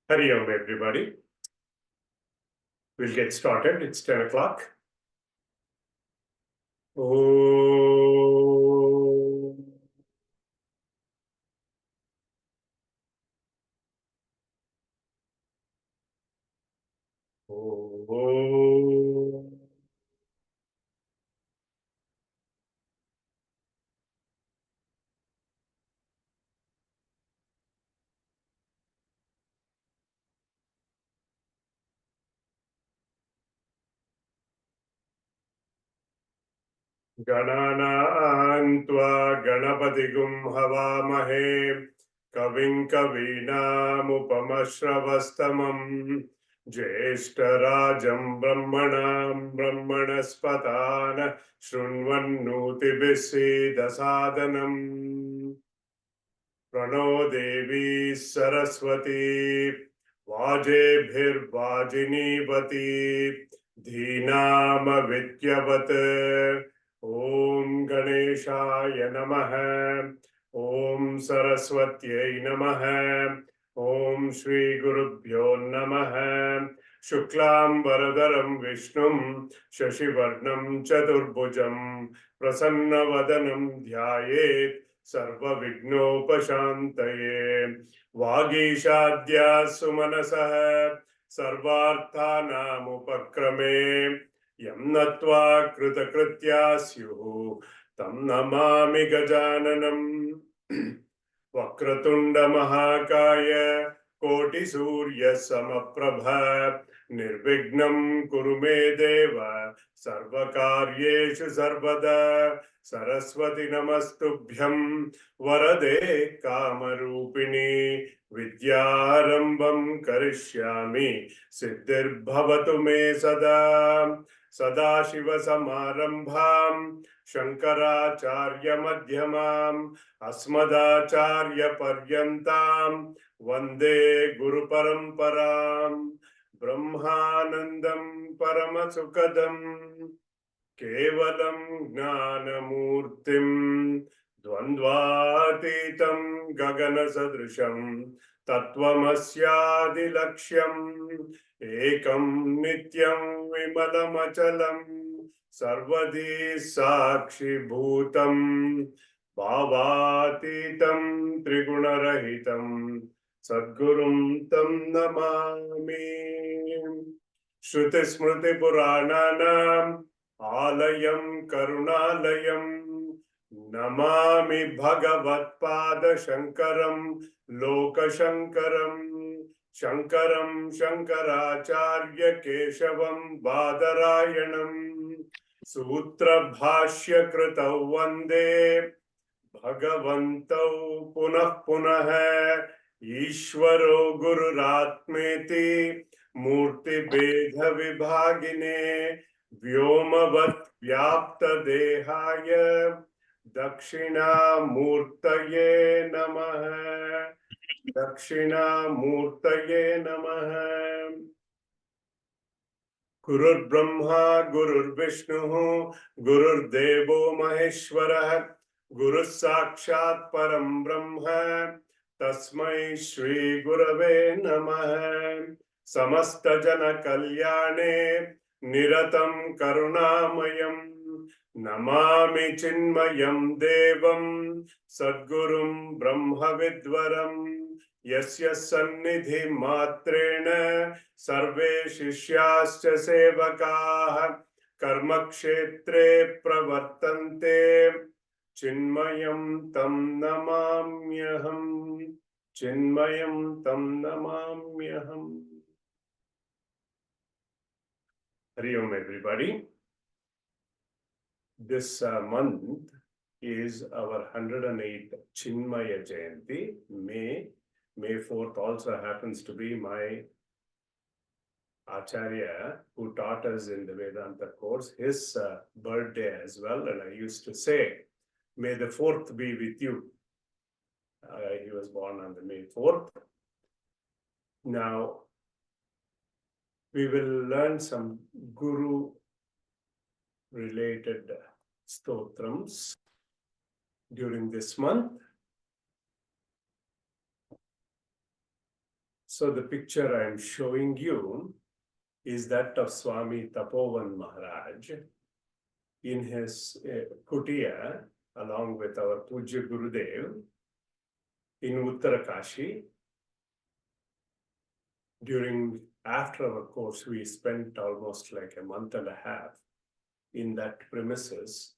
Hari Om, everybody. We'll get started. It's 10 o'clock. Oh. Oh. Ganana Antva Ganapatigum Havamahe Kavim Kavinam Upamasravastamam Jeshtarajam Brahmanam Brahmanaspatana Shrunvannutibisi Dasadanam Prano Devi Saraswati Vajebhirvajinivati Dhinama Vidyavat Om Ganeshaya Namaha Om Saraswatyai Namaha Om Shri Gurubhyo Namaha Shuklam Varadaram Vishnum Shashivarnam Chaturbhujam Prasanna Dhyayet Sarva Vignopashantaye Vagishadya Sumanasah Sarvarthanam Upakrame Yam Natva Kritakritya Syuhu Tam Namami Gajananam Vakratunda Mahakaya Koti Surya Samaprabha Nirvignam Kurume Deva Sarvakaryeshu Sarvada Saraswati Namastubhyam Varade Kamarupini Vidyarambam Karishyami Siddhir Bhavatu Me Sada Sadashiva Samarambham Shankaracharya Madhyamam Asmadacharya Paryantam Vande Guru Paramparam Brahmanandam Paramasukadam Kevalam Gnanamurtim Dvandvatitam Gagana Sadrisham Tattvamasyadi Laksham Ekam Nityam Vimalamachalam Sarvadi Sakshi Bhutam Bhavatitam Trigunarahitam Sadgurum Tam Namami Shruti Smriti Purananam Alayam Karunalayam Namami Bhagavatpada Shankaram Lokashankaram Shankaram Shankaracharya Keshavam Badarayanam Sutra Bhashya Kritau Vande Bhagavantau Punah Punah Ishvaro Gururatmeti Murti Bedha Vibhagine Vyomavat Vyapta Dehaya Dakshina Murtaye Namaha Dakshina Murtaye Namaha Gurur Brahma Gurur Vishnu Gurur Devo Maheshwara Guru Sakshat Param Brahma Tasmai Shri Gurave Namaha Samasta Jana Kalyane Niratam Karunamayam Namami Chinmayam Devam Sadgurum Brahma Vidvaram Yasya Sannidhi Matrena Sarve Shishyascha Sevakaha Karma Kshetre Pravartante Chinmayam Tam Namamyaham Chinmayam Tam Namamyaham. Hari Om, everybody. This month is our 108th Chinmaya Jayanti. May 4th also happens to be my Acharya who taught us in the Vedanta course, his birthday as well. And I used to say, may the 4th be with you. He was born on the May 4th. Now, we will learn some Guru related stotrams during this month. So the picture I am showing you is that of Swami Tapovana Maharaj in his kutia along with our Pujya Gurudev in Uttarakashi. After our course, we spent almost like a month and a half in that premises.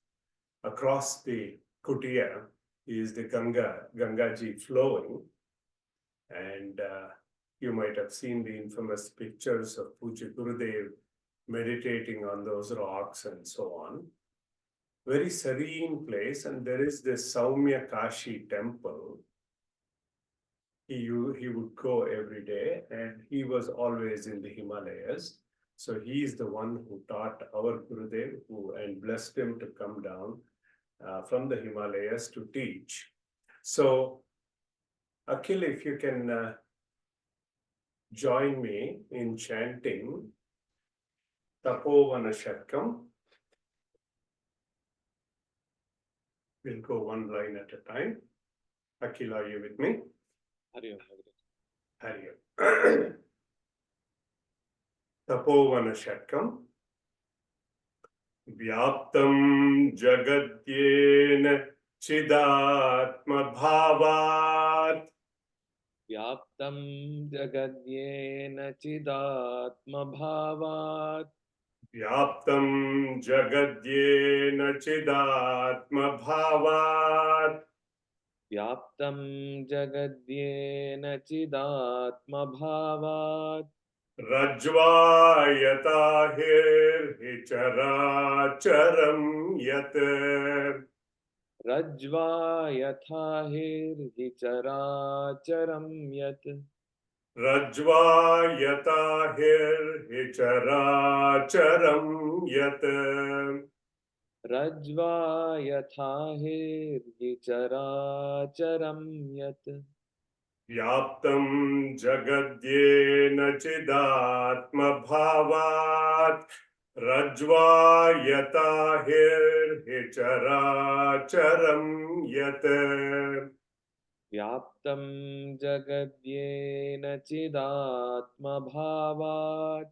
Across the kutia is the Gangaji flowing, and you might have seen the infamous pictures of Pujya Gurudev meditating on those rocks and so on. Very serene place, and there is this Saumya Kashi temple. He would go every day, and he was always in the Himalayas. So he is the one who taught our Gurudev and blessed him to come down from the Himalayas to teach. So, Akhil, if you can join me in chanting Tapovana Shatkam. We'll go one line at a time. Akhil, are you with me? Hari Om. Hari Om. Tapovana Shatkam. Vyaptam jagadyena chidatma bhavat. Vyaptam jagadyena chidatma bhavat. Vyaptam jagadyena chidatma bhavat. Vyaptam jagadyena chidatma bhavat. Rajvayata hirhicharacharam yat. Rajvayatha hirhicharacharam yat. Rajvayata hirhicharacharam yat. Rajvayatha hirhicharacharam yat. Vyaptam jagadyena chidatma bhavat. Rajvayata hirhicharacharam yat. Vyaptam jagadyena chidatma bhavat.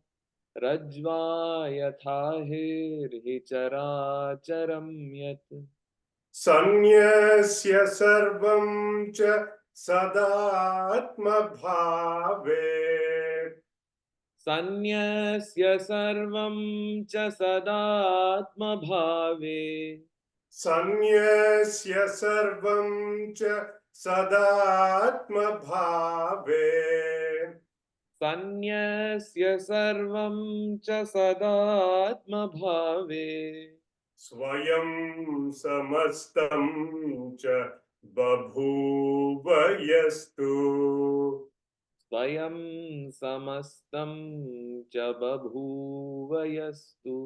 Rajvayatha hirhicharacharam yat. Sanyasya sarvam cha sadatma bhave. Sanyasya sarvam cha sadatma bhave. Sanyasya sarvam cha sadatma bhave. Sanyasya sarvam cha sadatma bhave. Swayam samastam cha babhuvayastu. Swayam samastam cha babhuvayastu.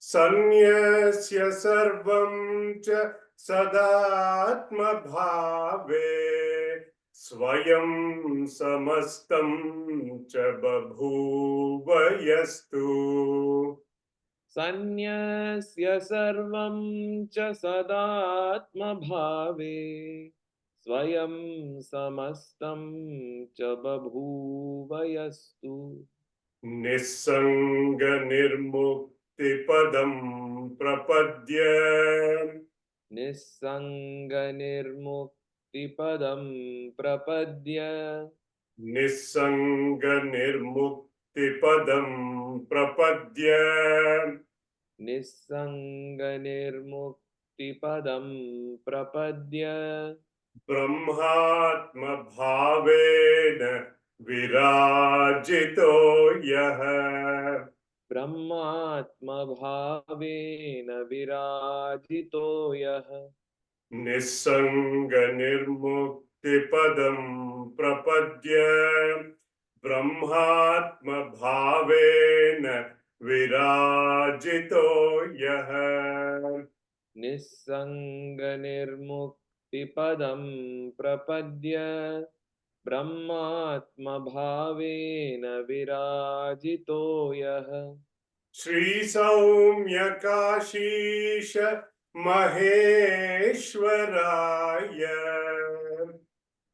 Sanyasya sarvam cha sadatma bhave. Swayam samastam cha babhuvayastu. Sanyasya sarvam cha sadatma bhave. Swayam samastam cha babhuvayastu. Nissanga nirmukti padam prapadya. Nissanga nirmukti padam prapadya. Nissanga nirmukti padam prapadya. Nissanga nirmukti padam prapadya. Brahmatma bhavena virajito yaha. Brahmatma bhavena virajito yaha. Nissanga nirmukti padam prapadya. Brahmatma bhavena virajito yaha. Nissanga nirmukti padam prapadya. Brahmatma bhavena virajito yaha. Shri Saumya Kashisha Maheshwaraya.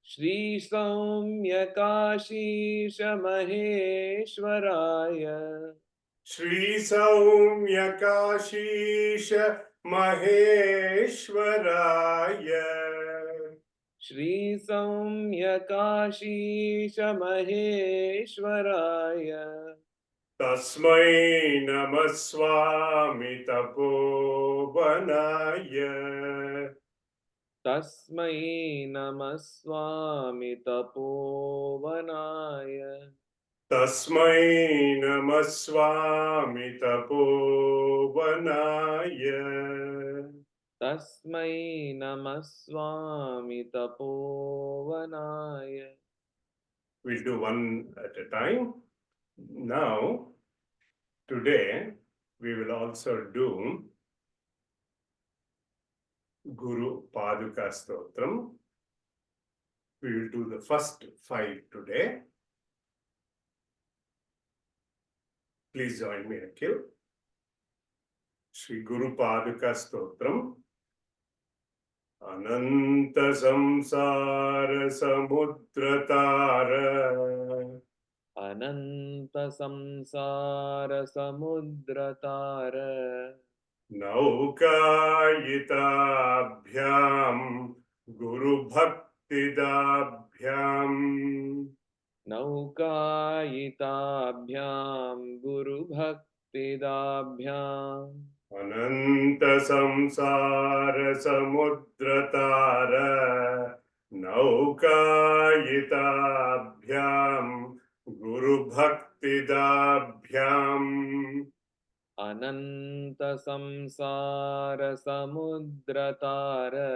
Shri Saumya Kashish Maheshwaraya Shri Saumya Kashisha Maheshwaraya Shri Saumya Kashish Maheshwaraya Tasmai Namaswami Tapovana Tasmai Namaswami Tapovanaya Tasmai Namaswami Tapovana Tasmai Namaswami Tapovanaya. We'll do one at a time. Now, today, we will also do Gurupaduka Stotram. We will do the first 5 today. Please join me, Akhil. Shri Gurupaduka Stotram. Ananta Samsara Samudratara Ananta Samsara Samudratara Naukayitabhyam Guru Bhaktidabhyam Naukayitabhyam Guru Bhaktidabhyam Ananta Samsara Samudratara Naukayitabhyam Guru Bhaktidabhyam Ananta Samsara Samudratara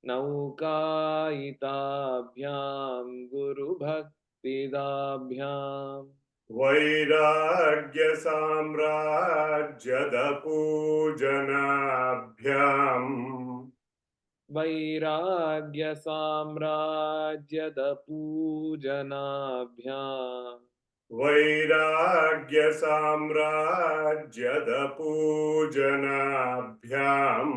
Naukayitabhyam Guru Bhaktidabhyam Vairagya Samrajyada Pujanabhyam Vairagya Samrajyada Pujanabhyam Vairagya Samrajyada Pujanabhyam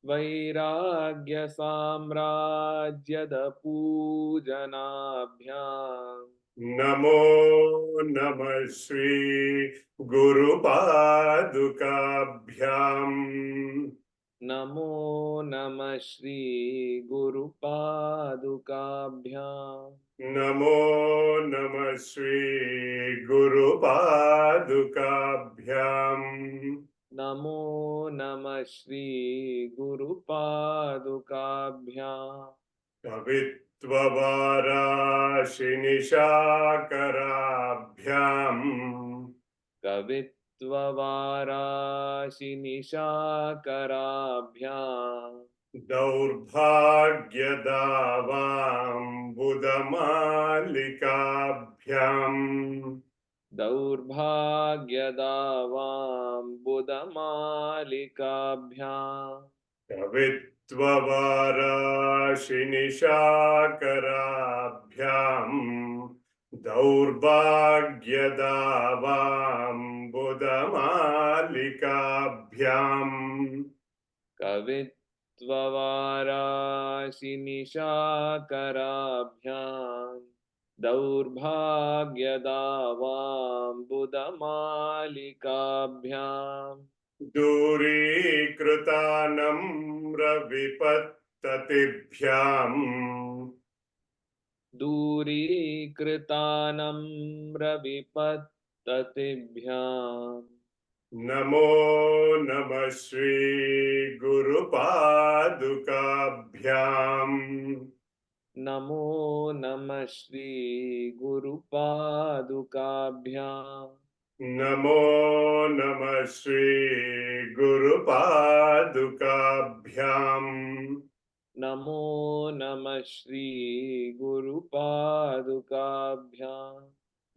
Vairagya Samrajyada Pujanabhyam Namo Namah Shri Guru Padukabhyam Namo Namah Shri Gurupadukabhyam Namo Namah Shri Guru Padukabhyam Namo Namah Shri Gurupadukabhyam Kavitvavarashi Kavitvavarashinishakarabhyam Daurbhagyadavam Budamalikabhyam Daurbhagyadavam Budamalikabhyam Kavitvavarashi Daurbhagyadavam Budamalikabhyam Kavitvavarashinishakarabhyam Daurbhagyadavam Budamalikabhyam Durikrutanam Ravipatatibhyam Durikritanam Ravipatatibhyam Namo Namah Shri Guru Padukabhyam Namo Namah Shri Gurupadukabhyam Namo Namah Shri Guru Padukabhyam Namo Namah Shri Gurupadukabhyam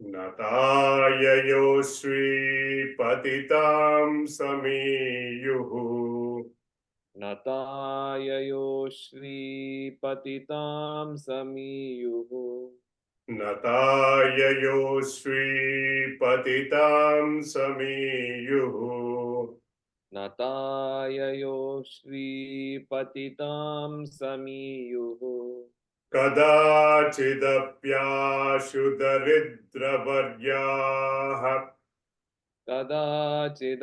Natayayo Shri Patitam Samiyuhu Natayayo Shri Patitam Samiyuhu Natayayo Shri Patitam Samiyuhu नताययो श्रीपतितां समीयुः कदाचिदप्याशु दरिद्रवर्याः कदाचिदप्याशु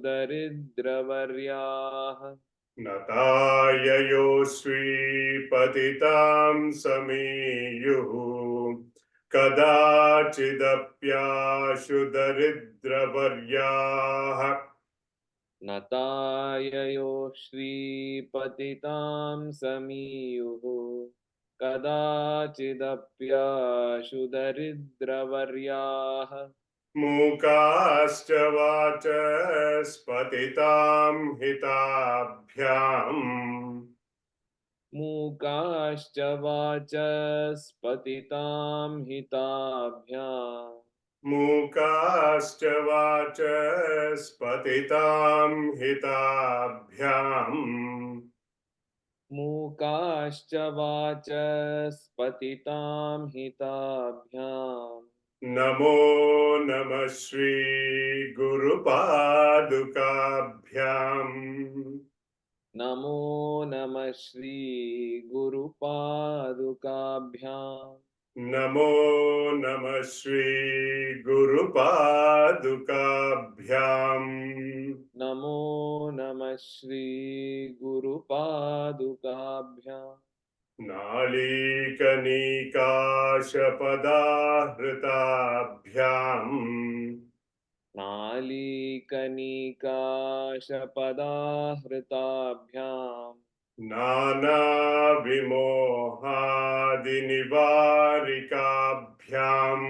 दरिद्रवर्याः नताययो श्रीपतितां समीयुः कदाचिदप्याशु दरिद्रवर्याः नताययो श्रीपतितां समीयुः कदाचिदप्याशु दरिद्रवर्याः मूकाश्च वाचस्पतितां हिताभ्याम् मूकाश्च वाचस्पतितां हिताभ्याम् मूकाश्च वाचस्पतितां हिताभ्याम् मूकाश्च वाचस्पतितां हिताभ्याम् नमो नमः श्रीगुरुपादुकाभ्याम् नमो नमः श्रीगुरुपादुकाभ्याम् नमो नमः श्रीगुरुपादुकाभ्याम् नमो नमः श्रीगुरुपादुकाभ्याम् नालीकनीकाशपदाहृताभ्याम् नालीकनिकाशपदाहृताभ्याम् नानाविमोहादिनिवारिकाभ्याम्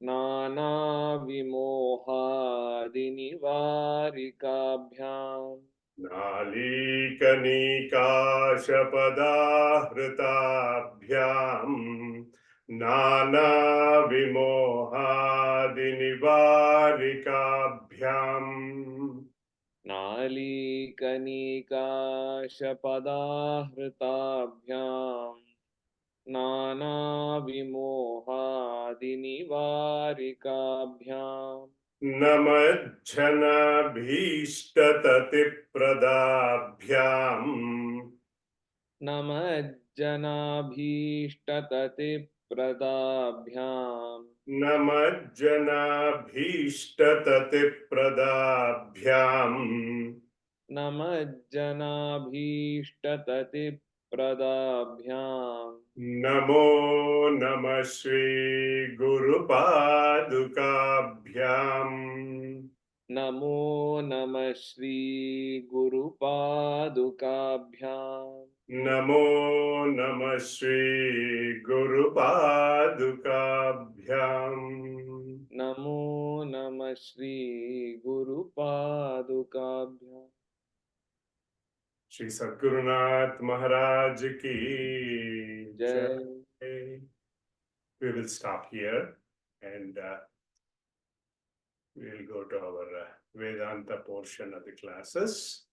नानाविमोहादिनिवारिकाभ्याम् नालीकनीकाशपदाहृताभ्याम् नानाविमोहादिनिवारिकाभ्याम् नालीकनिकाशपदाहृताभ्याम् नानाविमोहादिनिवारिकाभ्याम् नमज्जनभीष्टततिप्रदाभ्याम् नमज्जनाभीष्टततिप्रदाभ्याम् नमज्जनाभीष्टततिप्रदाभ्याम् नमज्जनाभीष्टततिप्रदाभ्याम् नमो नमः श्रीगुरुपादुकाभ्याम् नमो नमः श्रीगुरुपादुकाभ्याम् नमो नमः श्रीगुरुपादुकाभ्याम् नमो नमः श्रीगुरुपादुकाभ्याम् श्री सद्गुरुनाथ महाराज की जय। जय. We will stop here and we will go to our Vedanta portion of the classes.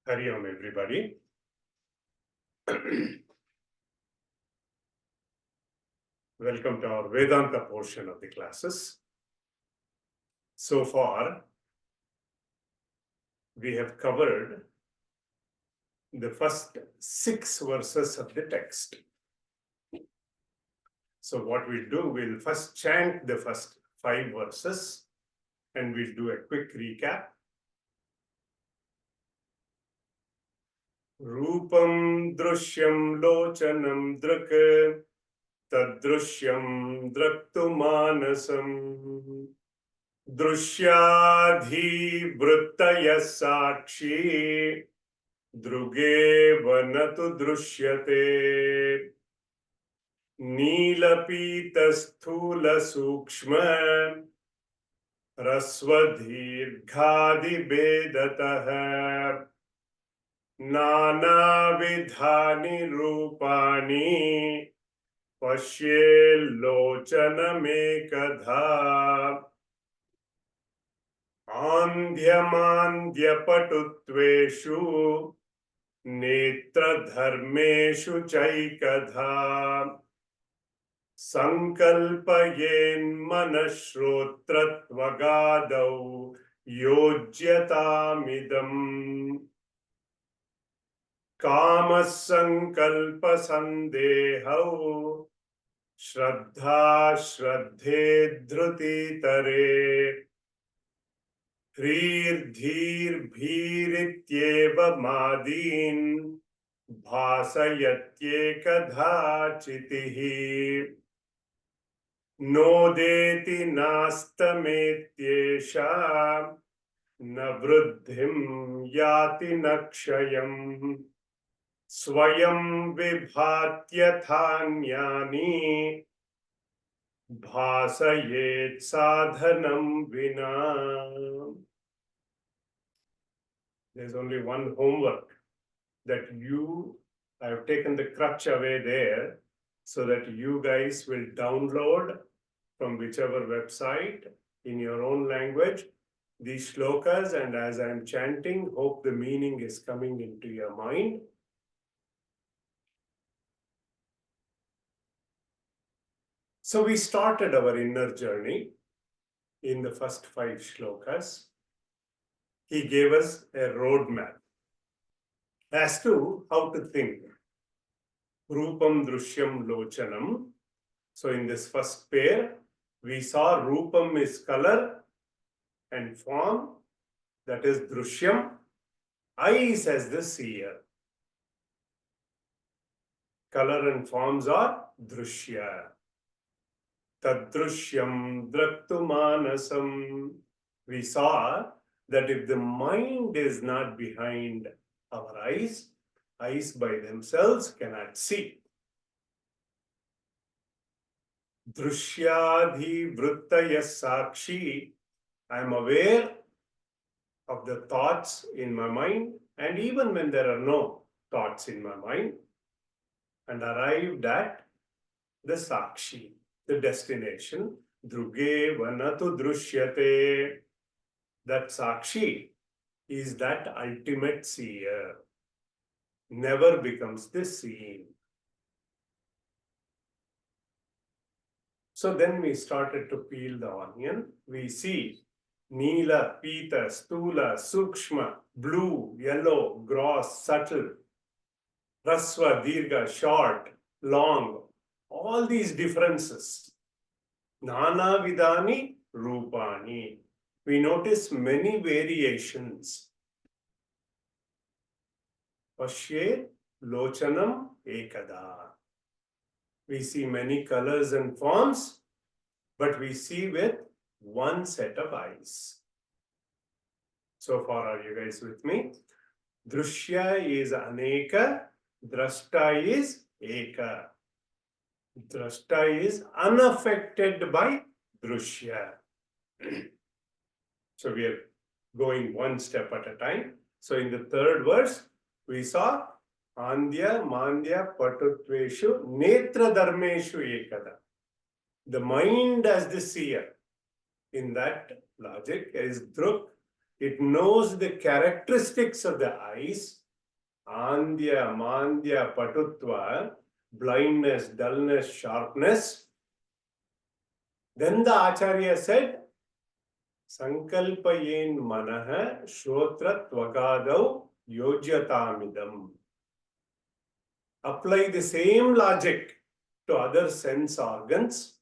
Hari Om, everybody. Welcome to our Vedanta portion of the classes. So far, we have covered the first 6 verses of the text. So what we'll do, we'll first chant the first 5 verses and we'll do a quick recap. Rupam drishyam lochanam drak tadrishyam draktumanasam drishyadhi vrittaya sakshi druge vanatu drishyate नीलपीत स्थूल सूक्ष्म ह्रस्वदीर्घादिभेदतः नानाविधानि रूपाणि पश्येल्लोचनमेकधा आन्ध्यमान्द्यपटुत्वेषु नेत्रधर्मेषु चैकधा संकल्पयेन्मनश्रोत्रत्वगादौ योज्यतामिदम् कामसङ्कल्पसन्देहौ श्रद्धा श्रद्धे धृतितरे ह्रीर्धीर्भीरित्येव मादीन् भासयत्येकधा चितिः नोदेति नास्तमेत्येषा न वृद्धिं याति न क्षयम् स्वयं विभात्यथा ज्ञानी भासयेत् साधनं विना. There's only one homework that I have taken the crutch away there so that you guys will download from whichever website in your own language these shlokas, and as I'm chanting, hope the meaning is coming into your mind. So we started our inner journey in the first 5 shlokas. He gave us a roadmap as to how to think. Rupam Drishyam Lochanam. So in this first pair, we saw Rupam is color and form, that is Drishyam. Eyes as the seer. Color and forms are Drishya. Tadrishyam Draktumanasam. We saw that if the mind is not behind our eyes, eyes by themselves cannot see. Drishyadhi vrittaya sakshi. I am aware of the thoughts in my mind, and even when there are no thoughts in my mind, and arrived at the sakshi, the destination. Dhruge vanatu drushyate. That sakshi is that ultimate seer. Never becomes the seen. So then we started to peel the onion. We see Neela, Pita, Stula, Sukshma, blue, yellow, gross, subtle, Rasva, Dirga, short, long, all these differences. Nana Vidani, Rupani. We notice many variations. Pashye Lochanam Ekada. We see many colors and forms, but we see with one set of eyes. So far, are you guys with me? Drishya is Aneka, Drashta is Eka. Drashta is unaffected by Drishya. So we are going one step at a time. So in the third verse, we saw Andya, Mandya, Patutveshu, Netra Dharmeshu Ekada. The mind as the seer. In that logic is Druk. It knows the characteristics of the eyes. Andya, Mandya, Patutva, blindness, dullness, sharpness. Then the Acharya said, Sankalpayen manaha shrotra tvagadau yojyatamidam. Apply the same logic to other sense organs.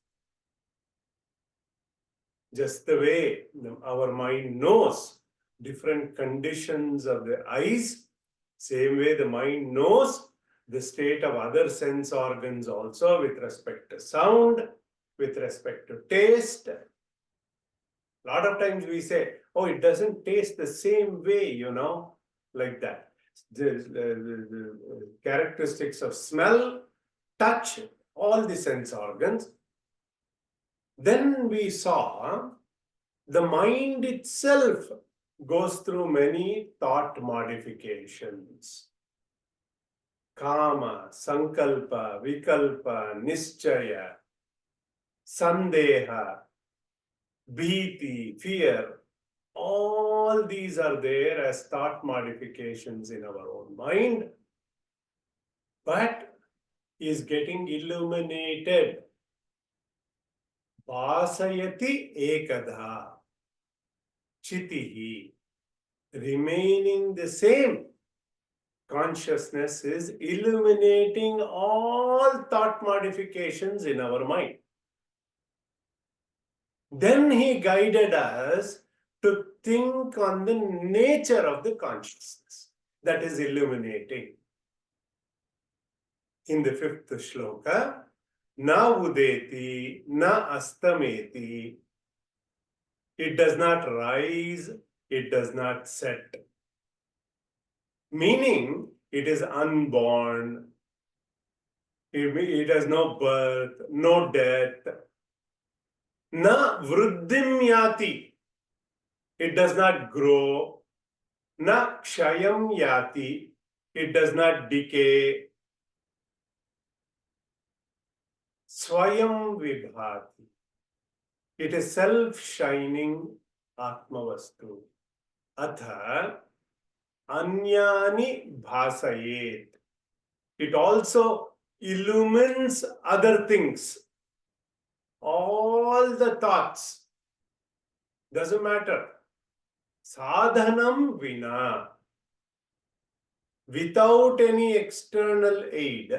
Just the way our mind knows different conditions of the eyes, same way the mind knows the state of other sense organs also with respect to sound, with respect to taste. A lot of times we say, oh, it doesn't taste the same way, like that. The characteristics of smell, touch, all the sense organs. Then we saw the mind itself goes through many thought modifications. Kama, Sankalpa, Vikalpa, Nischaya, Sandeha, Bhiti, fear. All these are there as thought modifications in our own mind, but is getting illuminated. Vasayati ekadha chitihi. Remaining the same. Consciousness is illuminating all thought modifications in our mind. Then he guided us to think on the nature of the consciousness that is illuminating. In the fifth shloka, na udeti, na astameti. It does not rise, it does not set. Meaning, it is unborn. It has no birth, no death. Na vruddhim yati. It does not grow. Na kshayam yati. It does not decay. Swayam vibhati. It is self-shining Atmavastu. Atha anyani bhasayet. It also illumines other things. All the thoughts. Doesn't matter. Sadhanam vina. Without any external aid.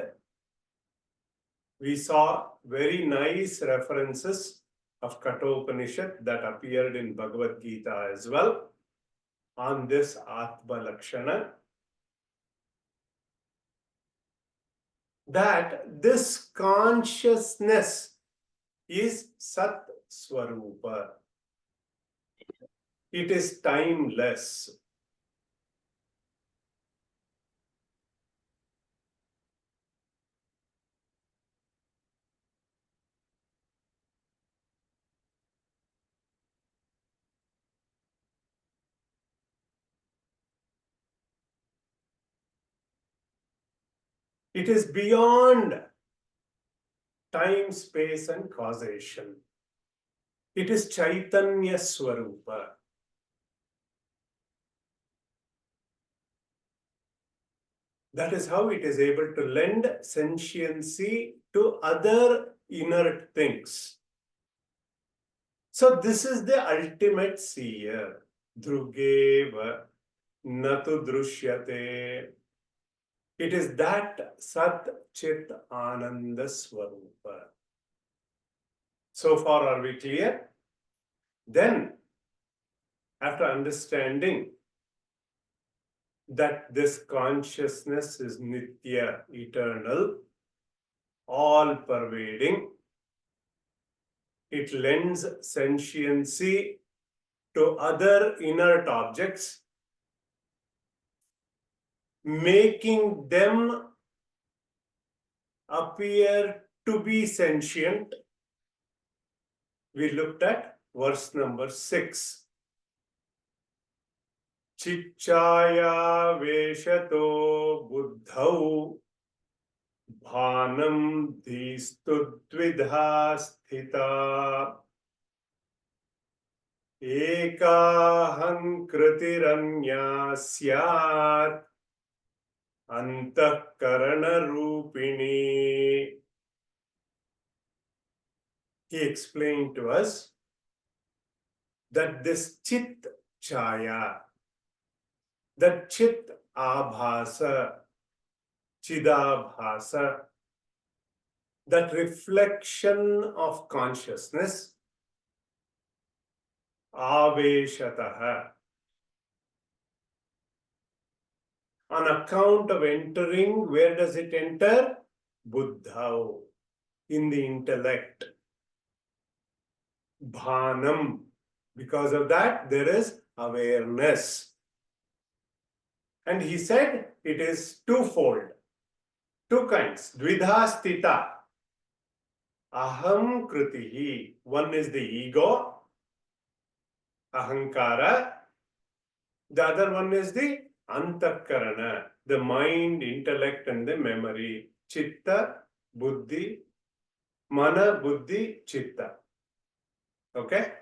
We saw very nice references of Kathopanishad that appeared in Bhagavad Gita as well on this Atma Lakshana. That this consciousness is Sat Swarupa. It is timeless. It is beyond time, space, and causation. It is Chaitanya Swarupa. That is how it is able to lend sentiency to other inert things. So this is the ultimate seer. Drugeva natu drushyate. It is that Sat Chit Ananda Swarupa. So far, are we clear? Then, after understanding that this consciousness is Nitya, eternal, all-pervading, it lends sentiency to other inert objects, making them appear to be sentient. We looked at verse number 6. Chichaya veshato buddhau bhanam dhistudvidha sthita ekaham kritiranya syat antahkarana rupini. He explained to us that this chit chaya, that chit abhasa, chidabhasa, that reflection of consciousness, aveshataha, on account of entering, where does it enter? Buddha, in the intellect. Bhanam, because of that there is awareness. And he said it is twofold, two kinds. Dvidha sthita, aham kritihi. One is the ego, ahankara. The other one is the antakarana, the mind, intellect, and the memory. Chitta, buddhi, mana, buddhi, chitta. Okay?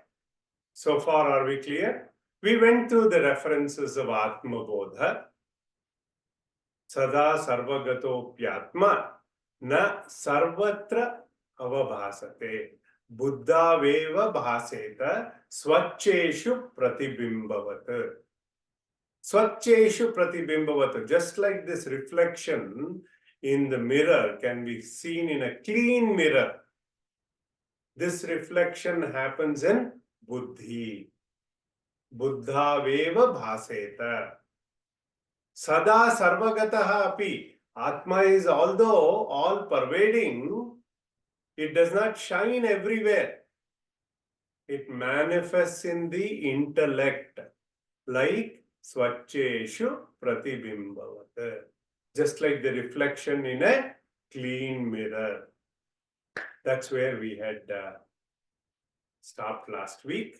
So far, are we clear? We went through the references of Atma Bodha. Sada sarvagatopyatma na sarvatra avabhasate. Buddha veva bhaseta swacheshu pratibimbavat. Swacheshu pratibimbavat. Just like this reflection in the mirror can be seen in a clean mirror, this reflection happens in buddhi. Buddha veva bhaseta. Sada sarvagataha api. Atma is, although all pervading, it does not shine everywhere. It manifests in the intellect, like swacheshu pratibimbavat. Just like the reflection in a clean mirror. That's where we had stopped last week.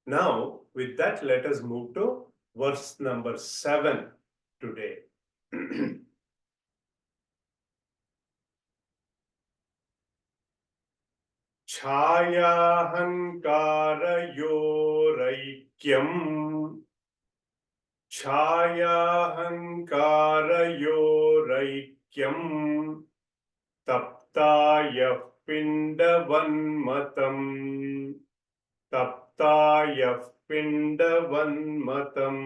Now, with that, let us move to verse number 7 today. Chhayahankarayoraikyam. Chhayahankarayoraikyam. Taptaya pindavanmatam. Taptaya pindavanmatam.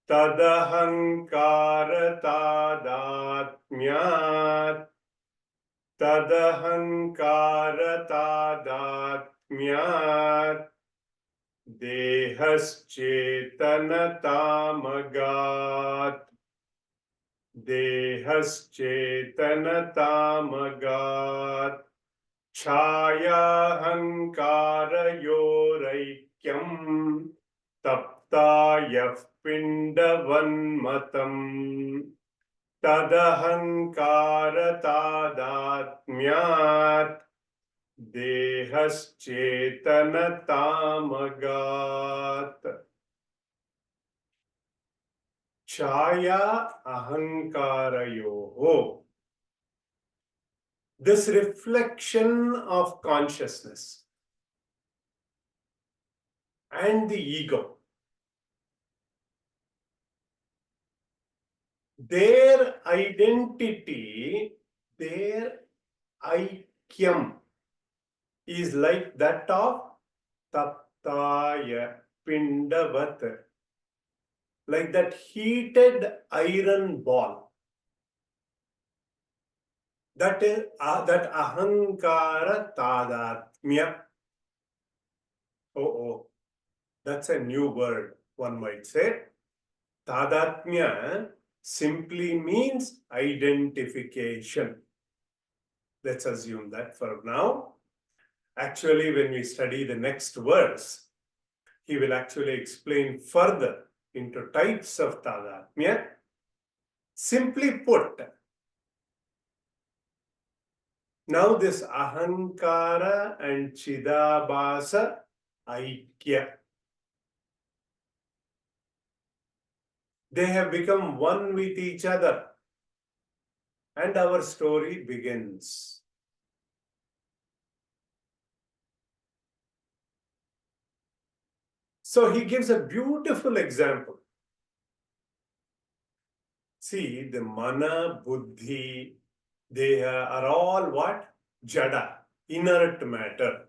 Tadahankaratadaatmyat. Tadahankaratadaatmyat. Dehaschetanatamagaat. Dehaschetanatamagaat. Chhayahankarayoraikyam. Taptaya pindavanmatam. Tadahankaratadaatmyat. Dehaschetanatamagaat. Chaya ahankarayoho. This reflection of consciousness and the ego, their identity, their aikyam is like that of taptaya pindavat, like that heated iron ball. That is that ahankara tadatmya. Oh, that's a new word, one might say. Tadatmya simply means identification. Let's assume that for now. Actually, when we study the next verse, he will actually explain further into types of tadatmya. Simply put, now this ahankara and chidabhasa aikya, they have become one with each other, and our story begins. So he gives a beautiful example. See, the mana, buddhi, they are all what? Jada, inert matter.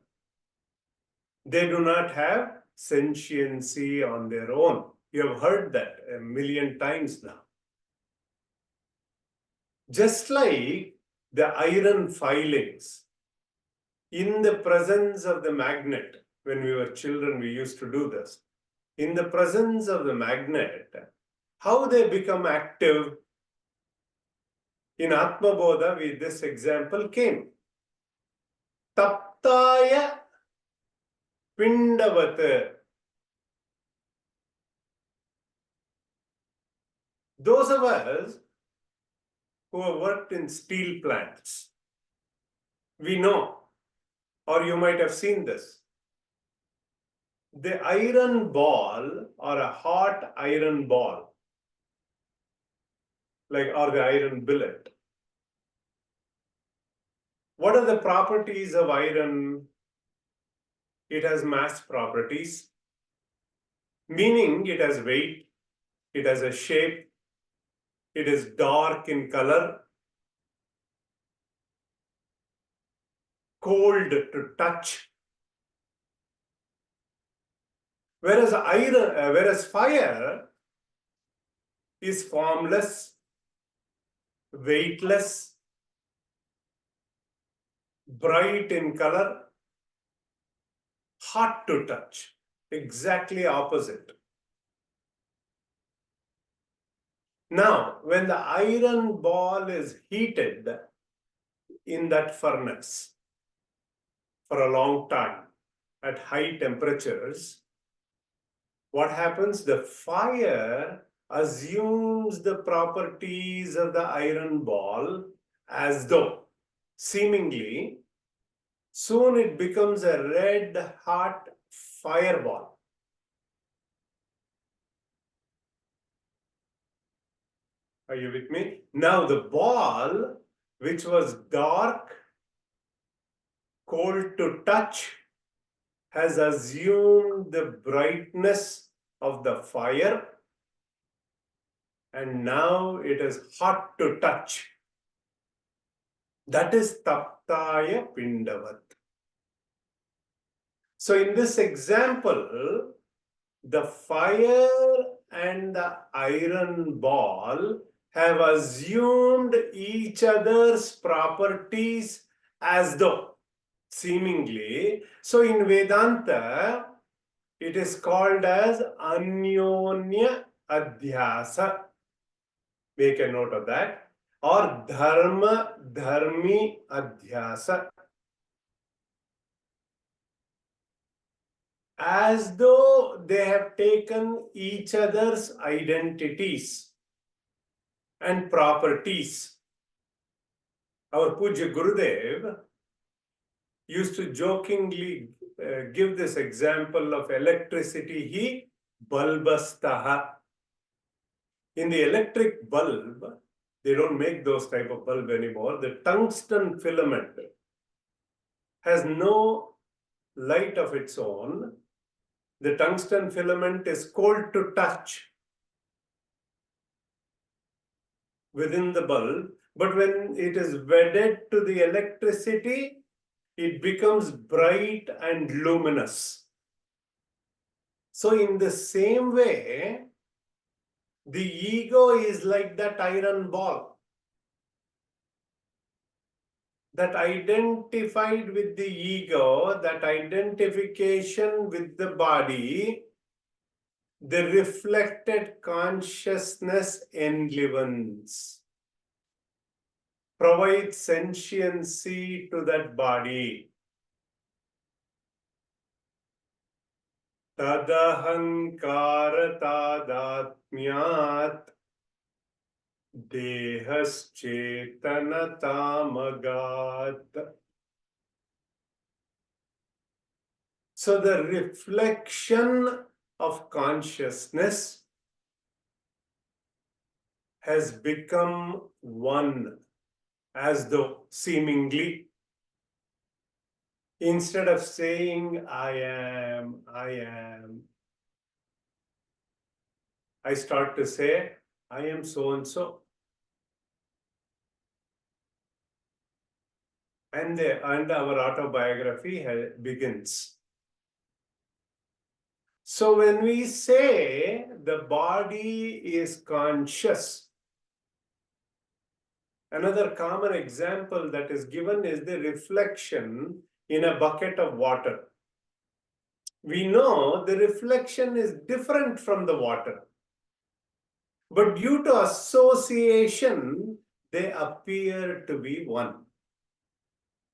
They do not have sentiency on their own. You have heard that a million times now. Just like the iron filings, in the presence of the magnet, when we were children, we used to do this. In the presence of the magnet, how they become active? In Atma Bodha, this example came. Taptaya pindavat. Those of us who have worked in steel plants, we know, or you might have seen this. The iron ball or a hot iron ball, or the iron billet. What are the properties of iron? it has mass properties, meaning it has weight, it has a shape, it is dark in color, cold to touch. Whereas fire is formless, weightless, bright in color, hot to touch. Exactly opposite. Now, when the iron ball is heated in that furnace for a long time at high temperatures, what happens? The fire assumes the properties of the iron ball as though, seemingly, soon it becomes a red hot fireball. Are you with me? Now the ball, which was dark, cold to touch, has assumed the brightness of the fire, and now it is hot to touch. That is taptaya pindavat. So in this example, the fire and the iron ball have assumed each other's properties as though, seemingly. So in Vedanta, it is called as anyonya adhyasa. Make a note of that. Or dharma dharmi adhyasa. As though they have taken each other's identities and properties. Our Puja Gurudev used to jokingly give this example of electricity, he bulbastaha. In the electric bulb, they don't make those type of bulb anymore. The tungsten filament has no light of its own. The tungsten filament is cold to touch within the bulb, but when it is wedded to the electricity, it becomes bright and luminous. So in the same way, the ego is like that iron ball that identified with the ego, that identification with the body, the reflected consciousness enlivens, provides sentiency to that body. Tadahankara tadatmyat dehas-chetana tamagat. So the reflection of consciousness has become one, as though seemingly. Instead of saying, I am, I start to say, I am so-and-so. And our autobiography begins. So when we say the body is conscious, another common example that is given is the reflection in a bucket of water. We know the reflection is different from the water, but due to association, they appear to be one.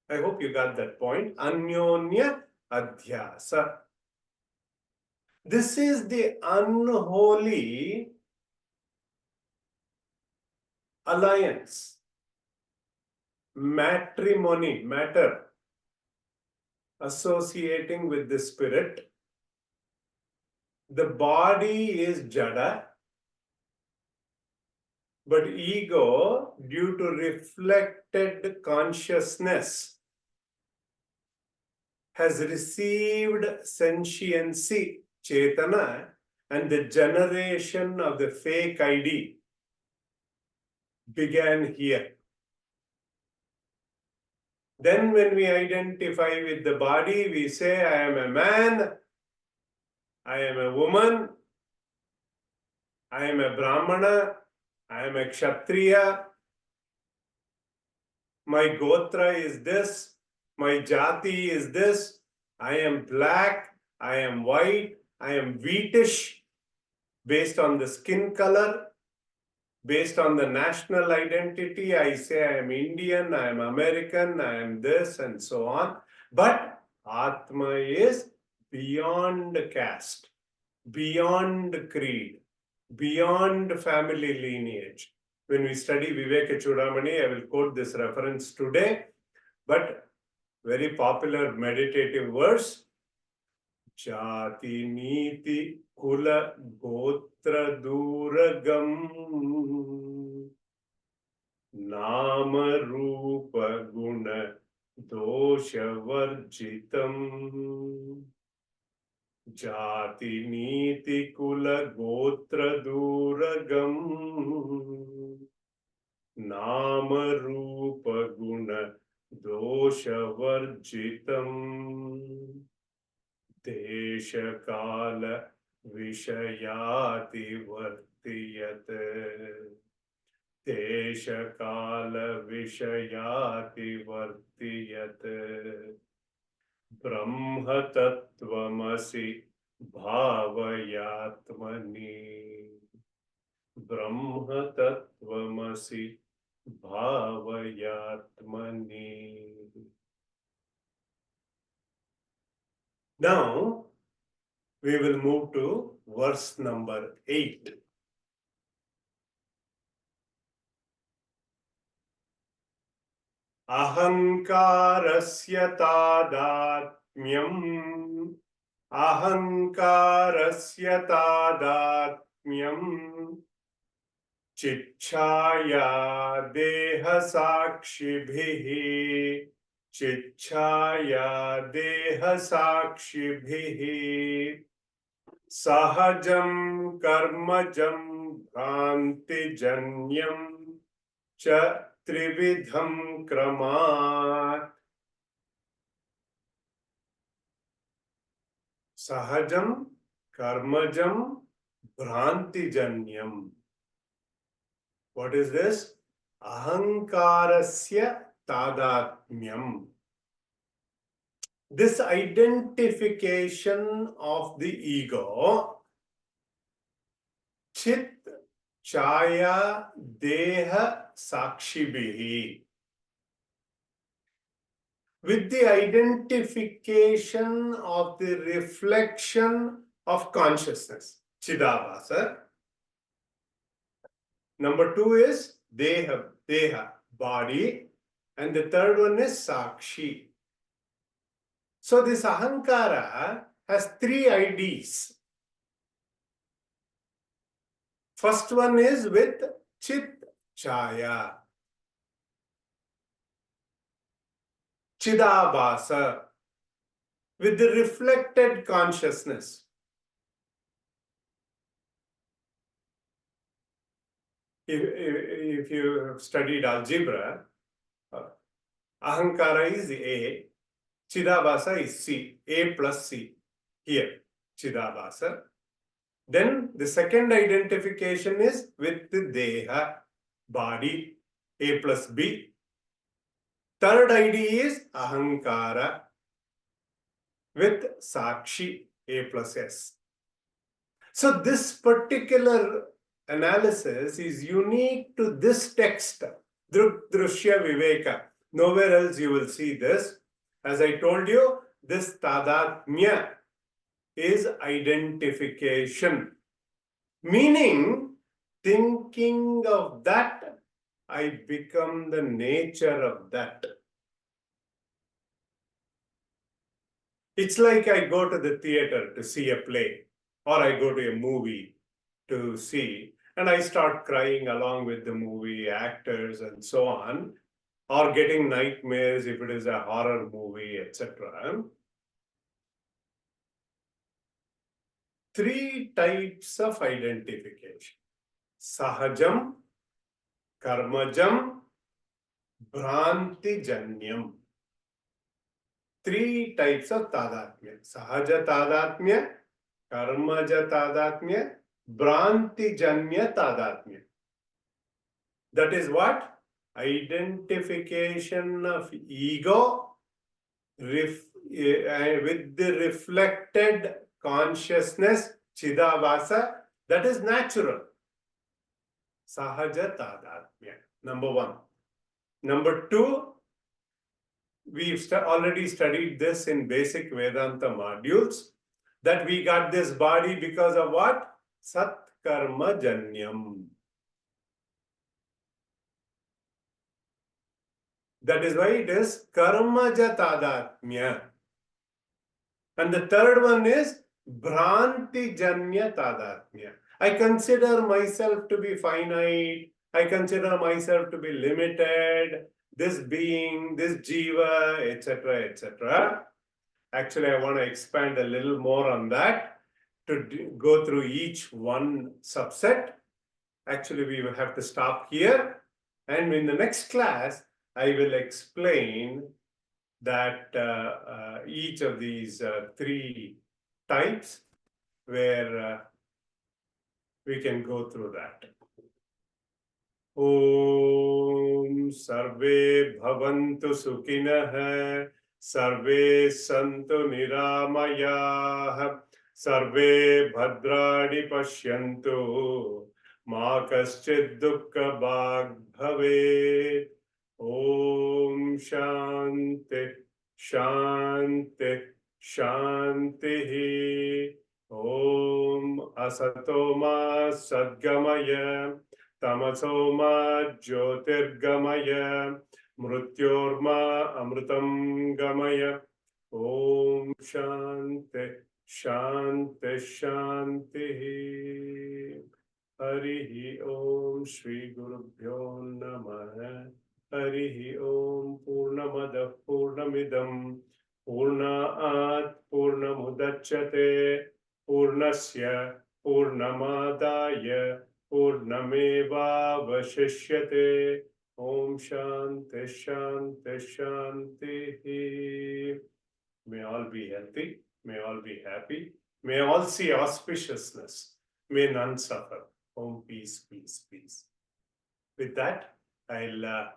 I hope you got that point. Anyonya adhyasa. This is the unholy alliance, matrimony, matter, associating with the spirit. The body is jada, but ego, due to reflected consciousness, has received sentiency, Chetana, and the generation of the fake ID began here. Then when we identify with the body, we say, I am a man, I am a woman, I am a Brahmana, I am a Kshatriya, my Gotra is this, my Jati is this, I am black, I am white, I am wheatish, based on the skin color, based on the national identity, I say I am Indian, I am American, I am this, and so on. But Atma is beyond caste, beyond creed, beyond family lineage. When we study Viveka Chudamani, I will quote this reference today, but very popular meditative verse, Jati Niti Kula Gotra Duragam Nama Rupa Guna Dosha Varjitam Jati Niti Kula Gotra Duragam Nama Rupa Guna Dosha Varjitam Deshakala Vishayati Vartiyat Deshakala Vishayati Vartiyat Brahma Tattvamasi Bhavayatmani Brahma Tattvamasi Bhavayatmani. Now, we will move to verse number 8. Ahankarasya tadatmyam Ahankarasya tadatmyam Chichaya deha sakshibhihi Chichaya deha sakshibhihi Sahajam karmajam bhrantijanyam cha trividham kramat. Sahajam karmajam bhrantijanyam. What is this? Ahankarasya tadatmyam. This identification of the ego, chit, chaya, deha, sakshibhihi. With the identification of the reflection of consciousness, chidabhasa. Number 2 is deha, body. And the third one is sakshi. So this ahankara has 3 IDs. First one is with chit chaya, chidabhasa, with the reflected consciousness. If you have studied algebra, ahankara is A, chidabhasa is C, A plus C, here, chidabhasa. Then the second identification is with the deha, body, A plus B. Third ID is ahankara with sakshi, A plus S. So this particular analysis is unique to this text, DRG Viveka. Nowhere else you will see this. As I told you, this tadatmya is identification. Meaning, thinking of that, I become the nature of that. It's like I go to the theater to see a play, or I go to a movie to see, and I start crying along with the movie actors and so on, or getting nightmares if it is a horror movie, etc. three types of identification: sahajam, karmajam, Bhranti-janyam. Three types of tadatmya: sahaja tadatmya, karmaja tadatmya, Bhranti-janya tadatmya. That is what? Identification of ego with the reflected consciousness, chidavasa, that is natural. Sahaja tadatmya, number one. Number two, we've already studied this in basic Vedanta modules, that we got this body because of what? Sat karma janyam. That is why it is karmaja tadatmya. And the third one is Bhranti janya tadatmya. I consider myself to be finite. I consider myself to be limited. This being, this jiva, etc., etc. Actually, I want to expand a little more on that to go through each one subset. Actually, we will have to stop here. And in the next class, I will explain that each of these three types, where we can go through that. Om Sarve Bhavantu Sukhinah, Sarve Santu Niramayah, Sarve Bhadrani Pashyantu, Ma Kaschid Dukkha Bhag Bhavet. Om Shanti Shanti Shanti. Om Asatoma Sadgamaya, Tamasoma Jyotirgamaya, Mrutyorma Amrutam Gamaya. Om Shanti Shanti Shanti. Harihi Om Shri Gurubhyo Namaha. Harihi Om Purnamada Purnamidam Purnaat Purnamudachyate Purnasya Purnamadaya Purnameva Vashishyate. Om Shanti Shanti Shanti. May all be healthy. May all be happy. May all see auspiciousness. May none suffer. Om peace, peace, peace. With that, I'll